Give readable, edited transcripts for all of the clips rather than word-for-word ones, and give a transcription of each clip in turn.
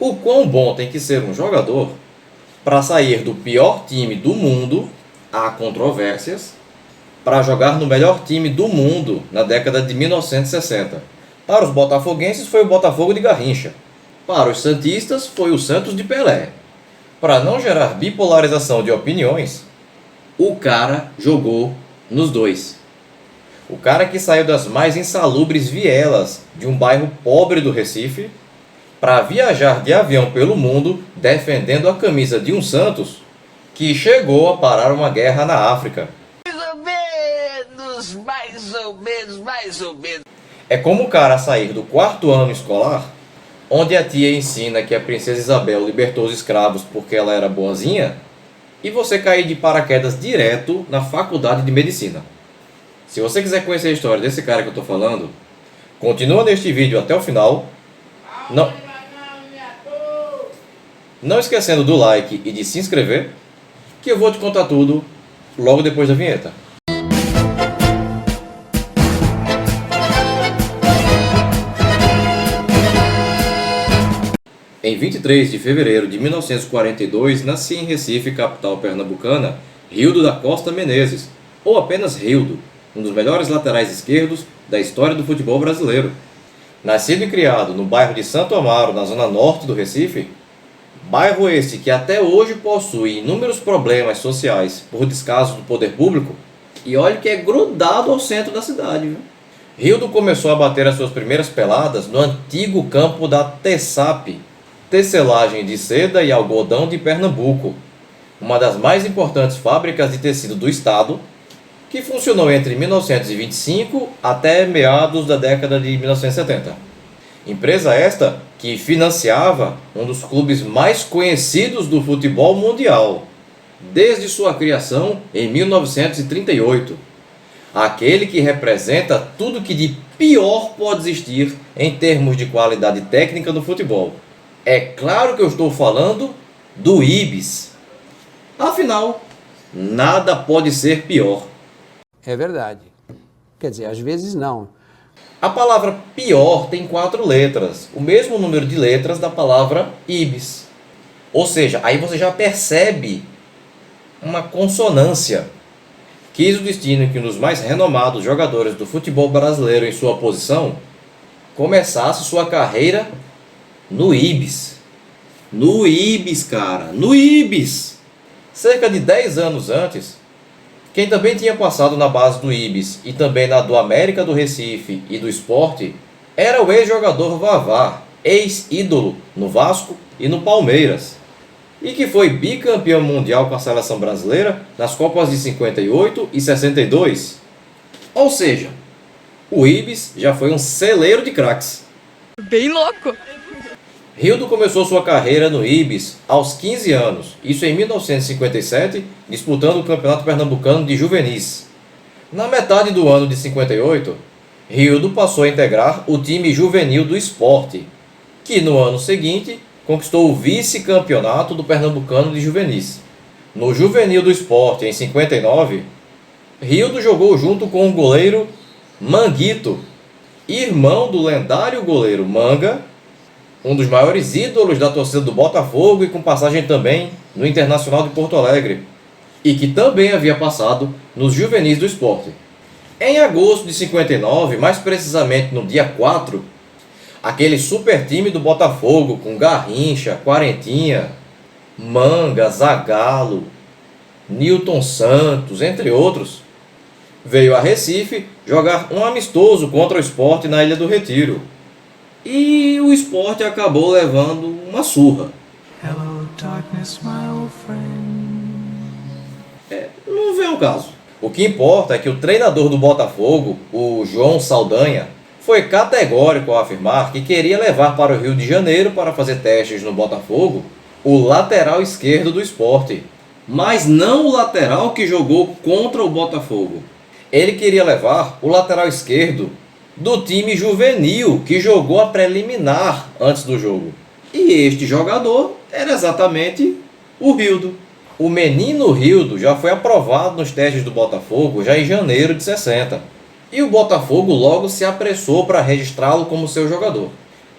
O quão bom tem que ser um jogador para sair do pior time do mundo, há controvérsias, para jogar no melhor time do mundo na década de 1960. Para os botafoguenses foi o Botafogo de Garrincha. Para os santistas foi o Santos de Pelé. Para não gerar bipolarização de opiniões, o cara jogou nos dois. O cara que saiu das mais insalubres vielas de um bairro pobre do Recife para viajar de avião pelo mundo defendendo a camisa de um Santos que chegou a parar uma guerra na África. Mais ou menos. É como o cara sair do 4º ano escolar, onde a tia ensina que a princesa Isabel libertou os escravos porque ela era boazinha, e você cair de paraquedas direto na faculdade de medicina. Se você quiser conhecer a história desse cara que eu estou falando, continua neste vídeo até o final. Não esquecendo do like e de se inscrever, que eu vou te contar tudo logo depois da vinheta. Em 23 de fevereiro de 1942, nascia em Recife, capital pernambucana, Rildo da Costa Menezes, ou apenas Rildo, um dos melhores laterais esquerdos da história do futebol brasileiro. Nascido e criado no bairro de Santo Amaro, na zona norte do Recife, bairro este que até hoje possui inúmeros problemas sociais por descaso do poder público, e olha que é grudado ao centro da cidade, viu? Rildo começou a bater as suas primeiras peladas no antigo campo da Tessap, tecelagem de seda e algodão de Pernambuco, uma das mais importantes fábricas de tecido do estado, que funcionou entre 1925 até meados da década de 1970. Empresa esta que financiava um dos clubes mais conhecidos do futebol mundial, desde sua criação em 1938. Aquele que representa tudo que de pior pode existir em termos de qualidade técnica no futebol. É claro que eu estou falando do Ibis. Afinal, nada pode ser pior. É verdade. Quer dizer, às vezes não. A palavra pior tem 4 letras, o mesmo número de letras da palavra Ibis. Ou seja, aí você já percebe uma consonância. Quis o destino que um dos mais renomados jogadores do futebol brasileiro em sua posição começasse sua carreira no Ibis. No Ibis, cara. No Ibis. Cerca de 10 anos antes, quem também tinha passado na base do Ibis e também na do América do Recife e do Sport era o ex-jogador Vavá, ex-ídolo no Vasco e no Palmeiras, e que foi bicampeão mundial com a seleção brasileira nas Copas de 58 e 62. Ou seja, o Ibis já foi um celeiro de craques. Bem louco! Rildo começou sua carreira no Ibis aos 15 anos, isso em 1957, disputando o Campeonato Pernambucano de Juvenis. Na metade do ano de 58, Rildo passou a integrar o time juvenil do Sport, que no ano seguinte conquistou o vice-campeonato do Pernambucano de Juvenis. No juvenil do Sport, em 59, Rildo jogou junto com o goleiro Manguito, irmão do lendário goleiro Manga, um dos maiores ídolos da torcida do Botafogo e com passagem também no Internacional de Porto Alegre, e que também havia passado nos juvenis do Sport. Em agosto de 59, mais precisamente no dia 4, aquele super time do Botafogo com Garrincha, Quarentinha, Manga, Zagallo, Nilton Santos, entre outros, veio a Recife jogar um amistoso contra o Sport na Ilha do Retiro. E o Sport acabou levando uma surra. Hello, darkness, my old friend. Não vem ao caso. O que importa é que o treinador do Botafogo, o João Saldanha, foi categórico ao afirmar que queria levar para o Rio de Janeiro para fazer testes no Botafogo o lateral esquerdo do Sport, mas não o lateral que jogou contra o Botafogo. Ele queria levar o lateral esquerdo do time juvenil que jogou a preliminar antes do jogo. E este jogador era exatamente o Rildo. O menino Rildo já foi aprovado nos testes do Botafogo já em janeiro de 60. E o Botafogo logo se apressou para registrá-lo como seu jogador.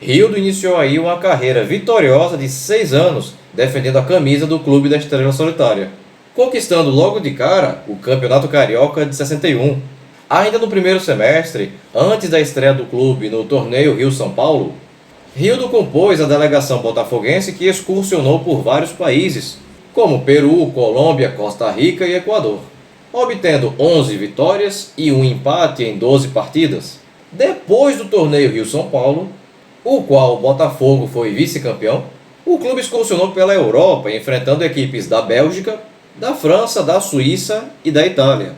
Rildo iniciou aí uma carreira vitoriosa de 6 anos, defendendo a camisa do Clube da Estrela Solitária, conquistando logo de cara o Campeonato Carioca de 61. Ainda no primeiro semestre, antes da estreia do clube no torneio Rio-São Paulo, Rildo compôs a delegação botafoguense que excursionou por vários países, como Peru, Colômbia, Costa Rica e Equador, obtendo 11 vitórias e um empate em 12 partidas. Depois do torneio Rio-São Paulo, o qual o Botafogo foi vice-campeão, o clube excursionou pela Europa, enfrentando equipes da Bélgica, da França, da Suíça e da Itália.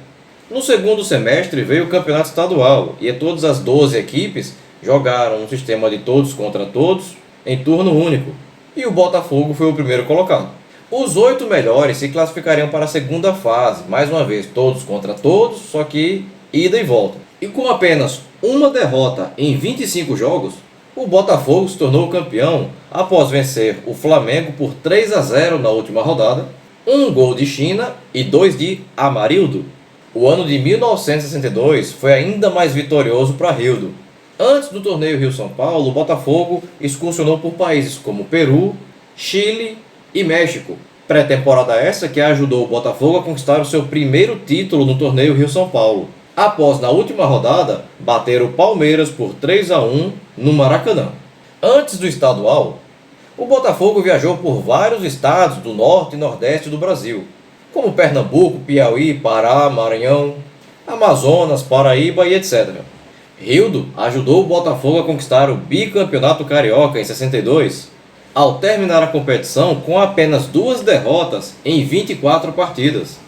No segundo semestre veio o campeonato estadual, e todas as 12 equipes jogaram um sistema de todos contra todos, em turno único, e o Botafogo foi o primeiro colocado. Os 8 melhores se classificariam para a segunda fase, mais uma vez todos contra todos, só que ida e volta. E com apenas uma derrota em 25 jogos, o Botafogo se tornou campeão após vencer o Flamengo por 3-0 na última rodada, um gol de China e 2 de Amarildo. O ano de 1962 foi ainda mais vitorioso para Rildo. Antes do torneio Rio-São Paulo, o Botafogo excursionou por países como Peru, Chile e México. Pré-temporada essa que ajudou o Botafogo a conquistar o seu primeiro título no torneio Rio-São Paulo, após na última rodada bater o Palmeiras por 3-1 no Maracanã. Antes do estadual, o Botafogo viajou por vários estados do norte e nordeste do Brasil, como Pernambuco, Piauí, Pará, Maranhão, Amazonas, Paraíba e etc. Rildo ajudou o Botafogo a conquistar o bicampeonato carioca em 62, ao terminar a competição com apenas 2 derrotas em 24 partidas,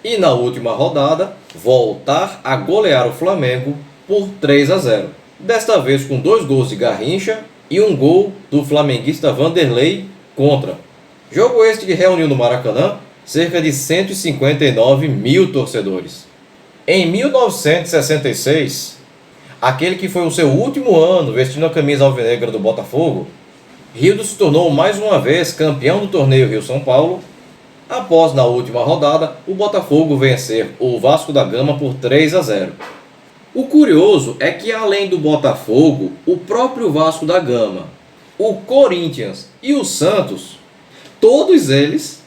e na última rodada voltar a golear o Flamengo por 3-0, desta vez com 2 gols de Garrincha e um gol do flamenguista Vanderlei contra. Jogo este que reuniu no Maracanã cerca de 159 mil torcedores. Em 1966, aquele que foi o seu último ano vestindo a camisa alvinegra do Botafogo, Rildo se tornou mais uma vez campeão do torneio Rio-São Paulo, após na última rodada o Botafogo vencer o Vasco da Gama por 3-0. O curioso é que além do Botafogo, o próprio Vasco da Gama, o Corinthians e o Santos, todos eles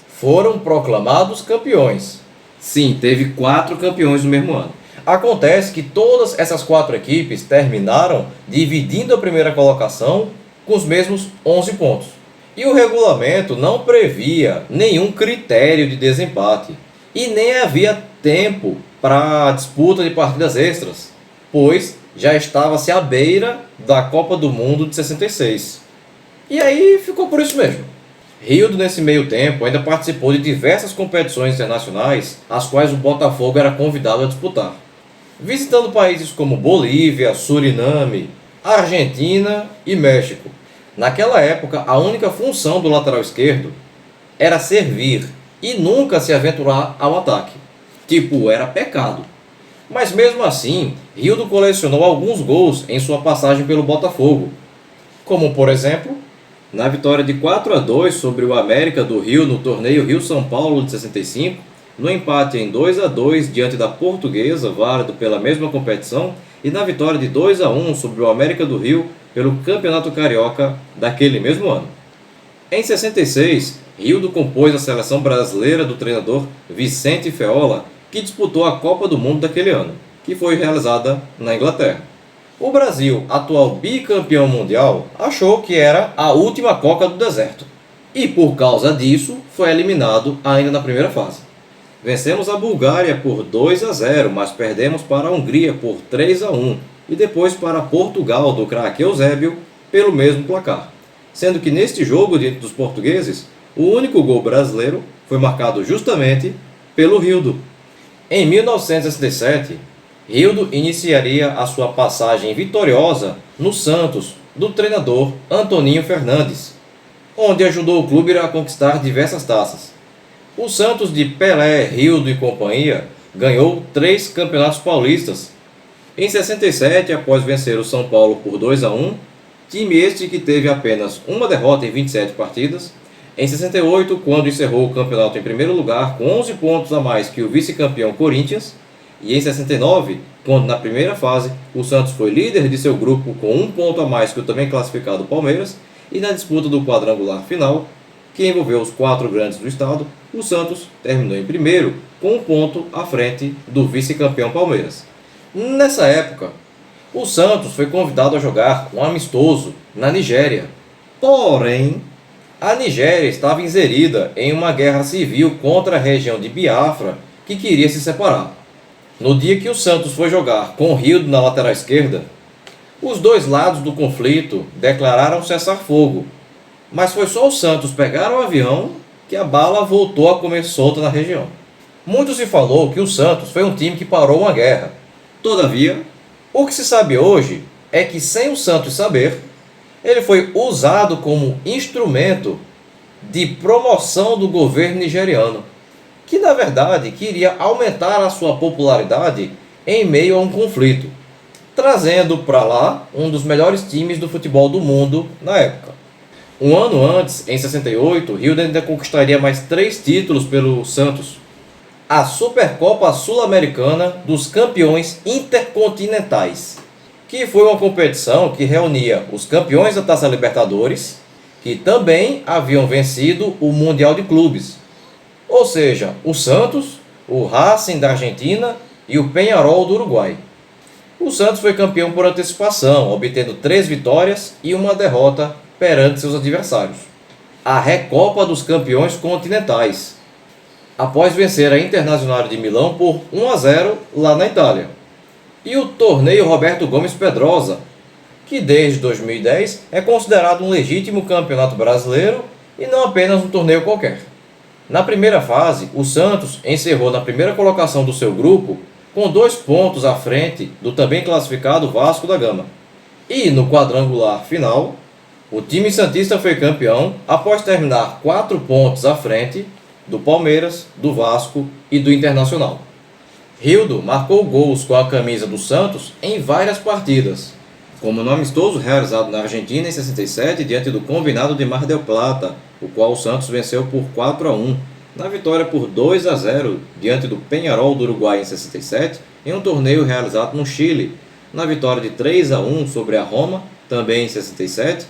foram proclamados campeões. Sim, teve 4 campeões no mesmo ano. Acontece que todas essas 4 equipes terminaram dividindo a primeira colocação com os mesmos 11 pontos. E o regulamento não previa nenhum critério de desempate. E nem havia tempo para a disputa de partidas extras, pois já estava-se à beira da Copa do Mundo de 66. E aí ficou por isso mesmo. Rildo, nesse meio tempo, ainda participou de diversas competições internacionais, as quais o Botafogo era convidado a disputar, visitando países como Bolívia, Suriname, Argentina e México. Naquela época, a única função do lateral esquerdo era servir e nunca se aventurar ao ataque. Tipo, era pecado. Mas mesmo assim, Rildo colecionou alguns gols em sua passagem pelo Botafogo, como por exemplo, na vitória de 4-2 sobre o América do Rio no torneio Rio-São Paulo de 65, no empate em 2-2 diante da Portuguesa, válido pela mesma competição, e na vitória de 2-1 sobre o América do Rio pelo Campeonato Carioca daquele mesmo ano. Em 66, Rildo compôs a seleção brasileira do treinador Vicente Feola, que disputou a Copa do Mundo daquele ano, que foi realizada na Inglaterra. O Brasil, atual bicampeão mundial, achou que era a última Coca do deserto, e por causa disso foi eliminado ainda na primeira fase. Vencemos a Bulgária por 2-0, mas perdemos para a Hungria por 3-1 e depois para Portugal do craque Eusébio pelo mesmo placar, sendo que neste jogo diante dos portugueses, o único gol brasileiro foi marcado justamente pelo Rildo. Em 1967, Rildo iniciaria a sua passagem vitoriosa no Santos, do treinador Antoninho Fernandes, onde ajudou o clube a conquistar diversas taças. O Santos de Pelé, Rildo e companhia ganhou 3 campeonatos paulistas. Em 67, após vencer o São Paulo por 2-1, time este que teve apenas uma derrota em 27 partidas. Em 68, quando encerrou o campeonato em primeiro lugar com 11 pontos a mais que o vice-campeão Corinthians. e em 69, quando na primeira fase o Santos foi líder de seu grupo com um ponto a mais que o também classificado Palmeiras, e na disputa do quadrangular final, que envolveu os 4 grandes do estado, o Santos terminou em primeiro com um ponto à frente do vice-campeão Palmeiras. Nessa época, o Santos foi convidado a jogar um amistoso na Nigéria. Porém, a Nigéria estava inserida em uma guerra civil contra a região de Biafra, que queria se separar. No dia que o Santos foi jogar com o Rildo na lateral esquerda, os dois lados do conflito declararam cessar-fogo, mas foi só o Santos pegar o avião que a bala voltou a comer solta na região. Muito se falou que o Santos foi um time que parou uma guerra. Todavia, o que se sabe hoje é que, sem o Santos saber, ele foi usado como instrumento de promoção do governo nigeriano, que na verdade queria aumentar a sua popularidade em meio a um conflito, trazendo para lá um dos melhores times do futebol do mundo na época. Um ano antes, em 68, Rildo ainda conquistaria mais 3 títulos pelo Santos: a Supercopa Sul-Americana dos Campeões Intercontinentais, que foi uma competição que reunia os campeões da Taça Libertadores, que também haviam vencido o Mundial de Clubes, ou seja, o Santos, o Racing da Argentina e o Peñarol do Uruguai. O Santos foi campeão por antecipação, obtendo 3 vitórias e uma derrota perante seus adversários. A Recopa dos Campeões Continentais, após vencer a Internazionale de Milão por 1-0 lá na Itália. E o Torneio Roberto Gomes Pedrosa, que desde 2010 é considerado um legítimo campeonato brasileiro e não apenas um torneio qualquer. Na primeira fase, o Santos encerrou na primeira colocação do seu grupo com 2 pontos à frente do também classificado Vasco da Gama. E no quadrangular final, o time santista foi campeão após terminar 4 pontos à frente do Palmeiras, do Vasco e do Internacional. Rildo marcou gols com a camisa do Santos em várias partidas, como no amistoso realizado na Argentina em 67 diante do Combinado de Mar del Plata, o qual o Santos venceu por 4-1, na vitória por 2-0 diante do Peñarol do Uruguai em 67, em um torneio realizado no Chile, na vitória de 3-1 sobre a Roma, também em 67,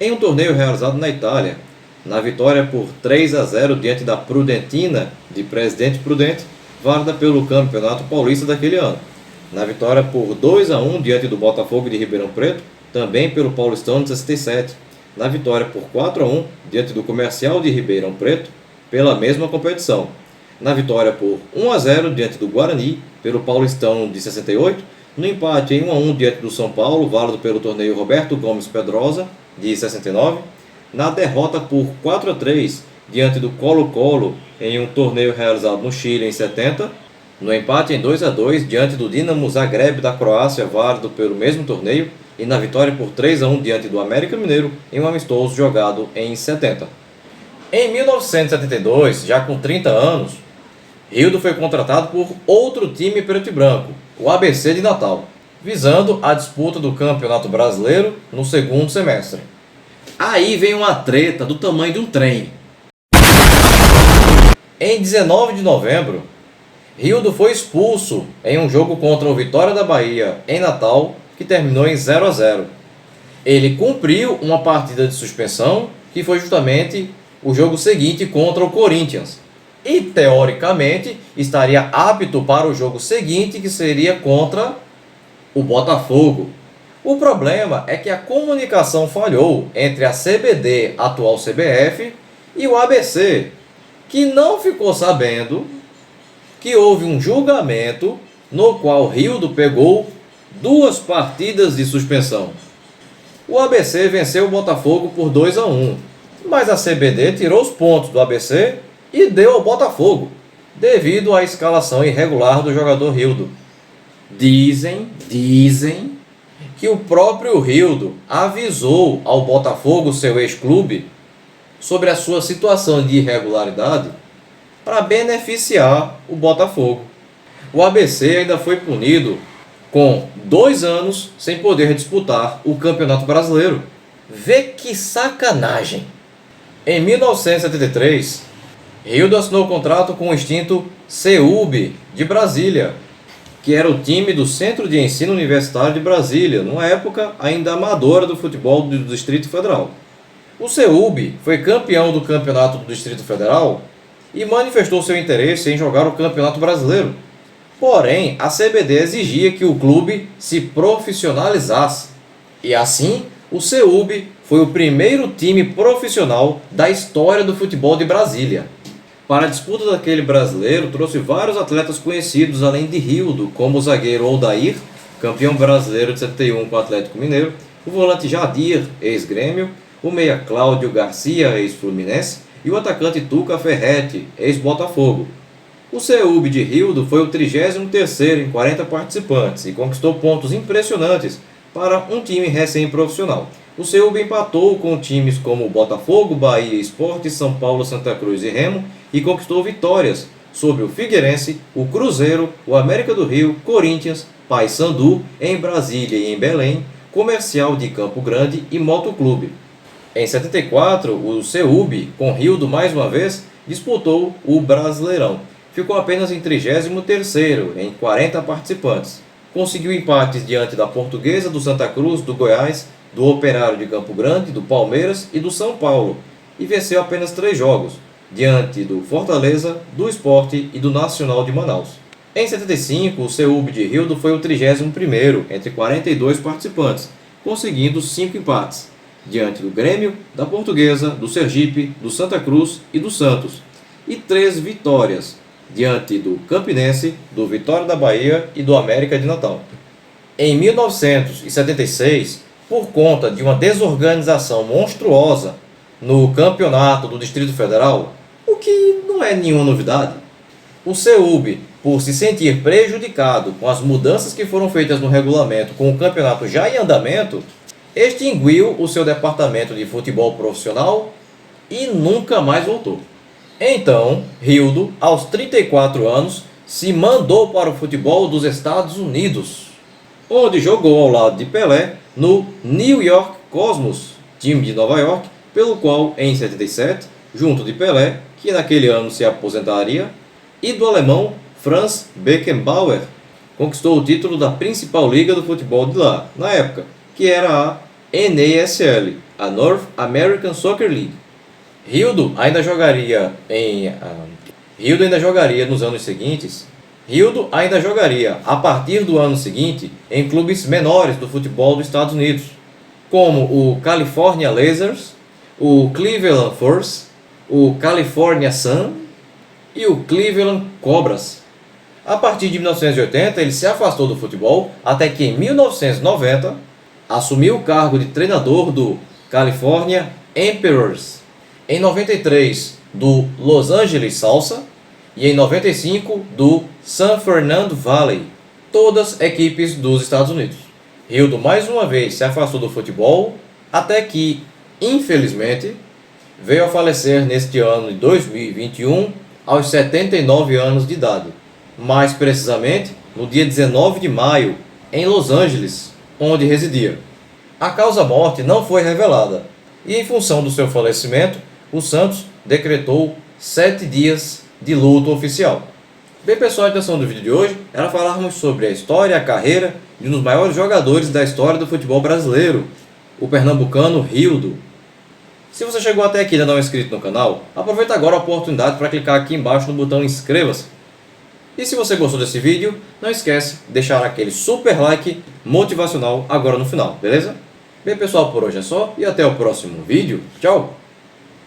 em um torneio realizado na Itália, na vitória por 3-0 diante da Prudentina de Presidente Prudente, válida pelo Campeonato Paulista daquele ano, na vitória por 2-1 diante do Botafogo de Ribeirão Preto, também pelo Paulistão de 67, na vitória por 4-1 diante do Comercial de Ribeirão Preto, pela mesma competição, na vitória por 1-0 diante do Guarani, pelo Paulistão de 68, no empate em 1-1 diante do São Paulo, válido pelo torneio Roberto Gomes Pedrosa, de 69, na derrota por 4-3 diante do Colo-Colo em um torneio realizado no Chile em 70, no empate em 2-2 diante do Dinamo Zagreb da Croácia, válido pelo mesmo torneio, e na vitória por 3-1 diante do América Mineiro em um amistoso jogado em 70. Em 1972, já com 30 anos, Rildo foi contratado por outro time preto e branco, o ABC de Natal, visando a disputa do Campeonato Brasileiro no segundo semestre. Aí vem uma treta do tamanho de um trem. Em 19 de novembro, Rildo foi expulso em um jogo contra o Vitória da Bahia em Natal, que terminou em 0-0. Ele cumpriu uma partida de suspensão, que foi justamente o jogo seguinte contra o Corinthians, e teoricamente estaria apto para o jogo seguinte, que seria contra o Botafogo. O problema é que a comunicação falhou entre a CBD, atual CBF, e o ABC, que não ficou sabendo que houve um julgamento no qual Rildo pegou 2 partidas de suspensão. O ABC venceu o Botafogo por 2-1, mas a CBD tirou os pontos do ABC e deu ao Botafogo, devido à escalação irregular do jogador Rildo. Dizem que o próprio Rildo avisou ao Botafogo, seu ex-clube, sobre a sua situação de irregularidade para beneficiar o Botafogo. O ABC ainda foi punido com 2 anos sem poder disputar o Campeonato Brasileiro. Vê que sacanagem! Em 1973, Rildo assinou contrato com o extinto CUB de Brasília, que era o time do Centro de Ensino Universitário de Brasília, numa época ainda amadora do futebol do Distrito Federal. O CEUB foi campeão do campeonato do Distrito Federal e manifestou seu interesse em jogar o Campeonato Brasileiro. Porém, a CBD exigia que o clube se profissionalizasse. E assim, o CEUB foi o primeiro time profissional da história do futebol de Brasília. Para a disputa daquele brasileiro, trouxe vários atletas conhecidos além de Rildo, como o zagueiro Odair, campeão brasileiro de 71 com o Atlético Mineiro, o volante Jadir, ex-Grêmio, o meia Cláudio Garcia, ex-Fluminense, e o atacante Tuca Ferretti, ex-Botafogo. O CEUB de Rildo foi o 33º em 40 participantes e conquistou pontos impressionantes para um time recém-profissional. O CEUB empatou com times como Botafogo, Bahia, Sport, São Paulo, Santa Cruz e Remo e conquistou vitórias sobre o Figueirense, o Cruzeiro, o América do Rio, Corinthians, Paysandu, em Brasília e em Belém, Comercial de Campo Grande e Motoclube. Em 74, o CEUB, com Rildo mais uma vez, disputou o Brasileirão. Ficou apenas em 33º, em 40 participantes. Conseguiu empates diante da Portuguesa, do Santa Cruz, do Goiás, do Operário de Campo Grande, do Palmeiras e do São Paulo, e venceu apenas 3 jogos, diante do Fortaleza, do Sport e do Nacional de Manaus. Em 75, o CEUB de Rildo foi o 31º, entre 42 participantes, conseguindo 5 empates, diante do Grêmio, da Portuguesa, do Sergipe, do Santa Cruz e do Santos, e 3 vitórias, diante do Campinense, do Vitória da Bahia e do América de Natal. Em 1976, por conta de uma desorganização monstruosa no campeonato do Distrito Federal, o que não é nenhuma novidade, o CEUB, por se sentir prejudicado com as mudanças que foram feitas no regulamento com o campeonato já em andamento, extinguiu o seu departamento de futebol profissional e nunca mais voltou. Então, Rildo, aos 34 anos, se mandou para o futebol dos Estados Unidos, onde jogou ao lado de Pelé no New York Cosmos, time de Nova York, pelo qual, em 77, junto de Pelé, que naquele ano se aposentaria, e do alemão Franz Beckenbauer, conquistou o título da principal liga do futebol de lá, na época, que era a NASL, a North American Soccer League. Rildo ainda jogaria nos anos seguintes. Rildo ainda jogaria a partir do ano seguinte em clubes menores do futebol dos Estados Unidos, como o California Lasers, o Cleveland Force, o California Sun e o Cleveland Cobras. A partir de 1980 ele se afastou do futebol até que em 1990 assumiu o cargo de treinador do California Emperors, em 93 do Los Angeles Salsa e em 95 do San Fernando Valley, todas equipes dos Estados Unidos. Rildo mais uma vez se afastou do futebol até que, infelizmente, veio a falecer neste ano de 2021 aos 79 anos de idade, mais precisamente no dia 19 de maio, em Los Angeles, onde residia. A causa-morte não foi revelada e, em função do seu falecimento, o Santos decretou 7 dias de luto oficial. Bem, pessoal, a intenção do vídeo de hoje era falarmos sobre a história e a carreira de um dos maiores jogadores da história do futebol brasileiro, o pernambucano Rildo. Se você chegou até aqui e ainda não é inscrito no canal, aproveita agora a oportunidade para clicar aqui embaixo no botão inscreva-se. E se você gostou desse vídeo, não esquece de deixar aquele super like motivacional agora no final, beleza? Bem, pessoal, por hoje é só e até o próximo vídeo. Tchau!